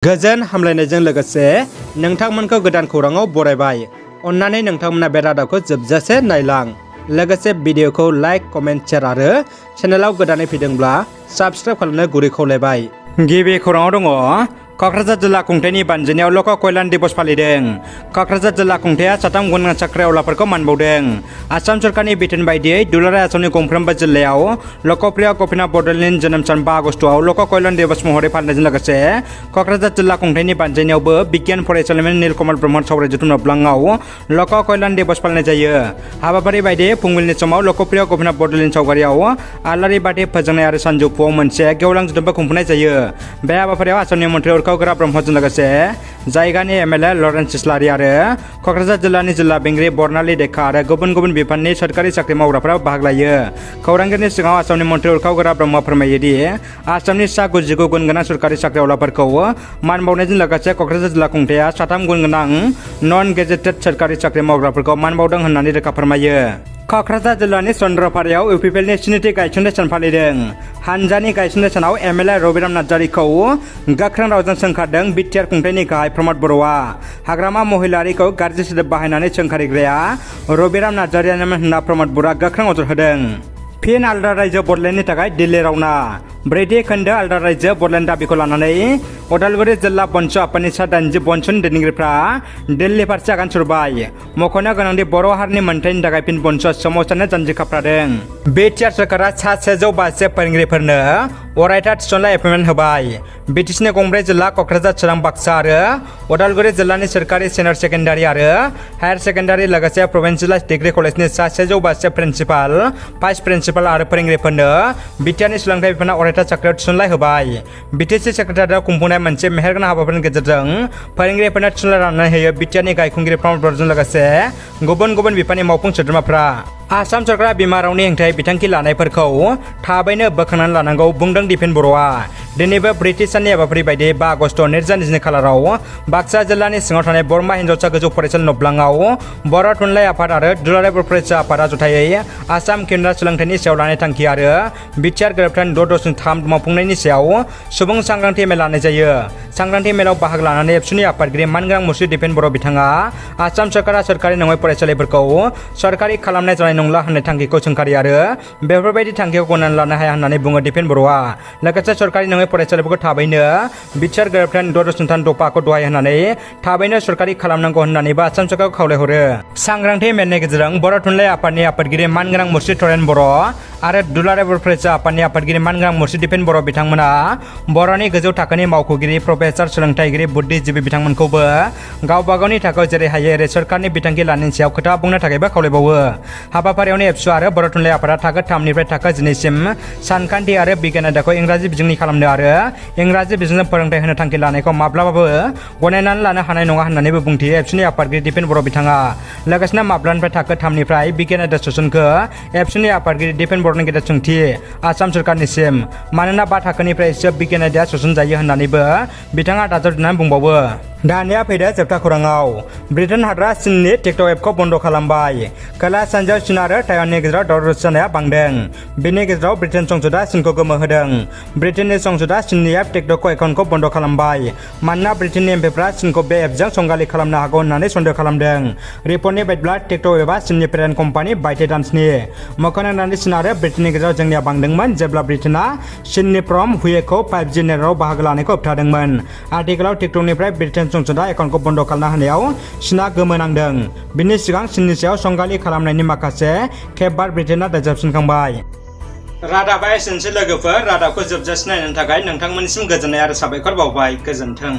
गोजोन हामलायनायजों लोगोसे नोंथांमोनखौ गोदान खौराङाव बरायबाय। अन्नानै नोंथांमोना बे रादाबखौ जोबजासे नायलां। लोगोसे भिडिअखौ लाइक, कमेन्ट, शेयार आरो चेनेलाव गोदानै फैदोंब्ला साबस्क्राइब खालामनो गुरै खावलायबाय। गिबि खौराङाव दङ क'क्राझार जिल्ला खुंथायनि बानजायनायाव लक कल्याण दिवस फालिदों। क'क्राझार जिल्ला खुंथाया साथाम गुनगोनां साख्रिआवलाफोरखौ मानबावदों। आसाम सरकारनि बिथोन बायदियै दुलाराय आसामनि गंफ्रोमबो जिल्लायाव लकप्रिय गपिनाथ बरदलैनि जोनोम सान 5 आगस्टआव लक कल्याण दिवस महरै फालिनायजों लोगोसे क'क्राझार जिल्ला खुंथायनि बानजायनायावबो बिगियान फरायसालिमानि नीलकमल ब्रह्म सावराय जथुम नबलाङाव लक कल्याण दिवस फालिनाय जायो। हाबाफारि बायदियै फुंबिलिनि समाव लकप्रिय गपिनाथ बरदलैनि सावगारियाव आलारि बाथि फोजोंनाय आरो सानजौफुआव मोनसे गेवलां जथुमबो खुंफुंनाय जायो। बे हाबाफारियाव आसामनि मन्थ्रि गोरा ब्रह्मजों लोगोसे जायगानि एमएलए लरेन्स इस्लारि आरो क'क्राझार जिल्लानि जिल्ला बेंगिरि बर्नाली देखा आरो गुबुन गुबुन बिफाननि सोरखारि साख्रि मावग्राफोरा बाहागो लायो। खौरांगिरिनि सिगाङाव आसामनि मन्थ्रि गोरा ब्रह्म फोरमायोदि आसामनि सा 99 गुनगोनां सोरखारि साख्रिआवलाफोरखौ मान बावनायजों लोगोसे क'क्राझार जिल्ला खुंथाया साथाम गुनगोनां नन गेजेटेड सोरखारि साख्रि मावग्राफोरखौ मान बावदों होननानै रोखा फोरमायो। क'क्राझार जिल्लानि चन्द्रपारायाव इउपिपिएलनि स्निथि गायसननाय सान फालिदों। हानजानि गायसननाय सानाव एमएलए रबिराम नार्जारिखौ गोख्रों रावजों सोंखारदों बिटिआर खुंथायनि गाहाय प्रमद बर'आ। हाग्रामा महिलारिखौ गाज्रि सोदोब बाहायनानै सोंखारिग्राया रबिराम नार्जारियानोमोन होनना प्रमद बर'आ गोख्रों अजद होदों। फिन आलदा रायजो बड'लेण्डनि थाखाय दिल्ली रावना। ब्रैथि खोन्दो आलदा रायजो बड'लेण्ड दाबिखौ लानानै उदालगुरि जिल्ला बन्स आफादनि सा 80 बन्सनि दैदेनगिरिफ्रा दिल्ली फारसे आगान सुरबाय। मख'नो गोनांदि बर' हारिनि मोनथायनि थाखाय फिन बन्सआ सोमावसारनो जानजि खाफ्रादों। बिटिआर सरकारा सा 152 फोरोंगिरिफोरनो अरायथा थिसननाय एपइन्टमेन्ट होबाय। बिटिसिनि गंब्रै जिल्ला क'क्राझार, चिरां, बाक्सा आरो उदालगुरि जिल्लानि सोरखारि सिनियर सेकेन्डारि आरो हायार सेकेन्डारि लोगोसे प्रभिन्सियेलाइज डिग्री कलेजनि सा 152 प्रिन्सिपाल, भाइस प्रिन्सिपाल आरो फोरोंगिरिफोरनो बिटिआरनि सोलोंथाइ बिफाना अरायथा साख्रियाव थिसननाय होबाय। बिटिसि सेक्रेटारियाव खुंफुंनाय मोनसे मेहेरगोनां हाबाफारिनि गेजेरजों फोरोंगिरिफोरनो थिसननाय राननानै होयो बिटिआरनि गायखुंगिरि प्रमद बर'जों लोगोसे गुबुन गुबुन बिफाननि मावफुं सोद्रोमाफ्रा। आसाम सरकारा बिमा रावनि हेंथायै बिथांखि लानायफोरखौ थाबैनो बोखांनानै लानांगौ बुंदों दिपेन बर'आ। दिनैबो ब्रैथि साननि हाबाफारि बायदियै 5 आगस्ट 2022 खालाराव बाक्सा जिल्लानि सिङाव थानाय बरमा हिनजावसा गोजौ फरायसालि नबलाङाव बर' थुनलाइ आफाद आरो दुलाराय बर' फरायसा आफादा जथायै आसाम केन्द्र सोलोंथाइनि सायाव लानाय थांखि आरो बिटिआर गोरोबथानि 6.3 मावफुंनायनि सायाव सुबुं सांग्रांथि मेल लानाय जायो। सांग्रांथि मेलाव बाहागो लानानै एबसुनि आफादगिरि मानगोनां मुस्रि दिपेन बर' बिथाङा आसाम सरकारा सरकारि नङै फरायसालिफोरखौ सरकारि खालामनाय जानाय नंला होननाय थांखिखौ सोंखारि आरो बेफोरबायदि थांखिखौ गनायनानै लानो हाया होननानै बुङो दिपेन बर'आ। लोगोसे सरकारि नङै फरायसालिफोरखौ थाबैनो बिटिआर गोरोबथानि 6.3 दफाखौ दहाय होनानै थाबैनो सरकारि खालामनांगौ होननानैबो आसाम सरकारखौ खावलायहरो। सांग्रांथि मेलनि गेजेरजों बर' थुनलाइ आफादनि आफादगिरि मानगोनां मुस्रि थरेन बर' आरो दुलाराय बर' फरायसा आफादनि आफादगिरि मानगोनां मुस्रि दिपेन बर' बिथांमोना बर'नि गोजौ थाखोनि मावख'गिरि, प्रफेसार, सोलोंथाइगिरि, बुद्धिजिबि बिथांमोनखौबो गावबा गावनि थाखोआव जेरै हायो एरै सरकारनि बिथांखि लानायनि सायाव खोथा बुंनो थाखायबो खावलायबावो। हाबाफारियावनो एबसु आरो बर' थुनलाइ आफादा थाखो 3 निफ्राय थाखो 12 सिम सानखान्थि आरो बिगियान आयदाखौ इंराजि बिजोंनि खालामनो आरो इंराजि बिजोंजों फोरोंथाइ होनो थांखि लानायखौ माब्लाबाबो गनायनानै लानो हानाय नङा होननानैबो बुंथियो एबसुनि आफादगिरि दिपेन बर' बिथाङा। लोगोसेनो माब्लानिफ्राय थाखो 3 निफ्राय बिगियान आयदा सोसनखो एबसुनि आफादगिरि दिपेन बर'नि गेदेर सोंथि आसाम सरकारनिसिम। मानोना 5 थाखोनिफ्रायसो बिगियान आयदाया सोसनजायो होननानैबो बिथाङा दाजाबदेरनानै बुंबावो। दानिया फैदो जोबथा खौराङाव। ब्रिटेन हादरा चीननि टिकटक एपखौ बन्द खालामबाय। खोला सानजायाव चीन आरो ताइवाननि गेजेराव दावराव जानाया बांदों। बेनि गेजेराव ब्रिटेन संसदआ चीनखौ गोमोहोदों। ब्रिटेननि संसदआ चीननि एप टिकटक एकाउन्टखौ बन्द खालामबाय। मानोना ब्रिटेननि एमपिफ्रा चीनखौ बे एपजों संगालि खालामनो हागौ होननानै सन्देह खालामदों। रिपर्टनि बायदिब्ला टिकटक एपआ चीननि पेरेन्ट कम्पानि बाइटेडान्सनि। मख'नो गोनांदि चीन आरो ब्रिटेननि गेजेराव जेंनाया बांदोंमोन जेब्ला ब्रिटेनआ चीननि फ्रम हुवेखौ 5G नेटवर्कआव बाहागो लानायखौ होबथादोंमोन। आथिखालाव टिकटकनिफ्राय ब्रिटेन संसदआ एकाउन्टखौ बन्द खालामना होनायाव चीनआ गोमोनांदों। बिनि सिगां चीननि सायाव संगालि खालामनायनि माखासे खेबबार ब्रिटेनआ दाजाबसिनखांबाय। रादाबा एसेनोसै लोगोफोर। रादाबखौ जोबजासिम नायनो थाखाय नोंथांमोननिसिम गोजोननाय आरो साबायखर बावबाय। गोजोन्थों।